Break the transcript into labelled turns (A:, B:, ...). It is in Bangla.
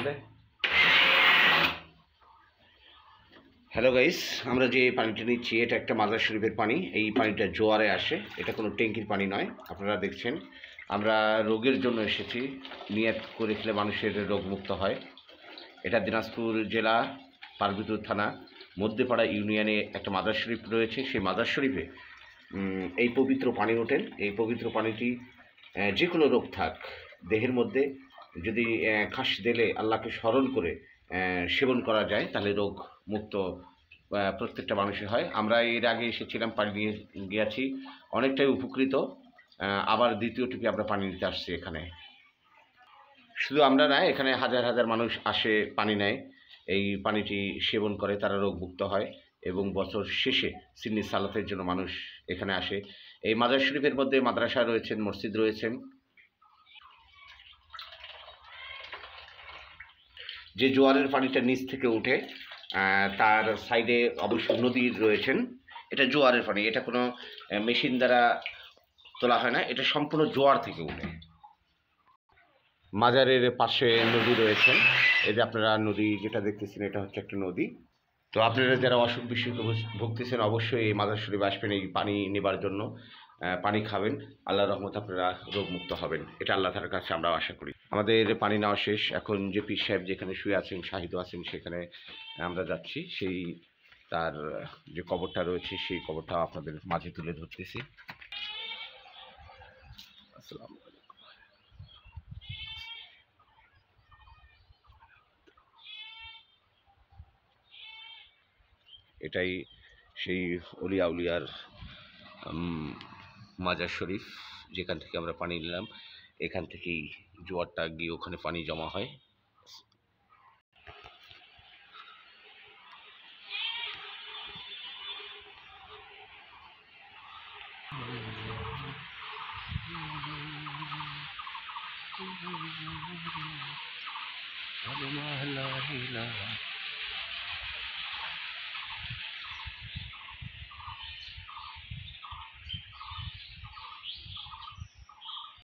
A: বললে হ্যালো গাইস, আমরা যে পানিটা নিচ্ছি এটা একটা মাজার শরীফের পানি। এই পানিটা জোয়ারে আসে, এটা কোনো ট্যাঙ্কির পানি নয়। আপনারা দেখছেন আমরা রোগের জন্য এসেছি, নিয়ত করে খেলে মানুষের রোগমুক্ত হয়। এটা দিনাজপুর জেলা পার্বতীপুর থানা মধ্যপাড়া ইউনিয়নে একটা মাজার শরীফ রয়েছে। সেই মাজার শরীফে এই পবিত্র পানি ওঠেন। এই পবিত্র পানিটি যে কোনো রোগ থাক দেহের মধ্যে, যদি খাস দিলে আল্লাহকে স্মরণ করে সেবন করা যায় তাহলে রোগ মুক্ত প্রত্যেকটা মানুষের হয়। আমরা এর আগে এসেছিলাম, পানি নিয়ে গিয়েছি, অনেকটাই উপকৃত। আবার দ্বিতীয় টিপে আমরা পানি নিতে আসছি এখানে। শুধু আমরা না, এখানে হাজার হাজার মানুষ আসে, পানি নেয়, এই পানিটি সেবন করে, তারা রোগমুক্ত হয় এবং বছর শেষে সিন্নি সালাতের জন্য মানুষ এখানে আসে। এই মাজার শরীফের মধ্যে মাদ্রাসা রয়েছেন, মসজিদ রয়েছেন। যে জোয়ারের পানিটা নিচ থেকে উঠে তার সাইডে অবশ্য নদী রয়েছেন। এটা জোয়ারের পানি, এটা কোনো মেশিন দ্বারা তোলা হয় না, এটা সম্পূর্ণ জোয়ার থেকে উঠে। মাজারের পাশে নদী রয়েছেন, এই যে আপনারা নদী যেটা দেখতেছেন এটা হচ্ছে একটা নদী। তো আপনারা যারা অসুখ বিসুখ ভুগতেছেন অবশ্যই এই মাজার শরীফ আসবেন এই পানি নেবার জন্য, পানি খাবেন, আল্লাহর রহমত আপনারা রোগমুক্ত হবেন, এটা আল্লাহ তাআলার কাছে আমরা আশা করি। আমাদের পানি নেওয়া শেষ, এখন যে পীর সাহেব যেখানে শুয়ে আছেন, শাহিদ আছেন, সেখানে আমরা যাচ্ছি। সেই তার যে কবরটা রয়েছে সেই কবরটা আপনাদের মাঝে তুলে ধরতেছি। আসসালামু আলাইকুম। এটাই সেই অলিয়া উলিয়ার মাজার শরীফ, যেখান থেকে আমরা পানি নিলাম। এখান থেকেই জোয়ারটা গিয়ে ওখানে পানি জমা হয়।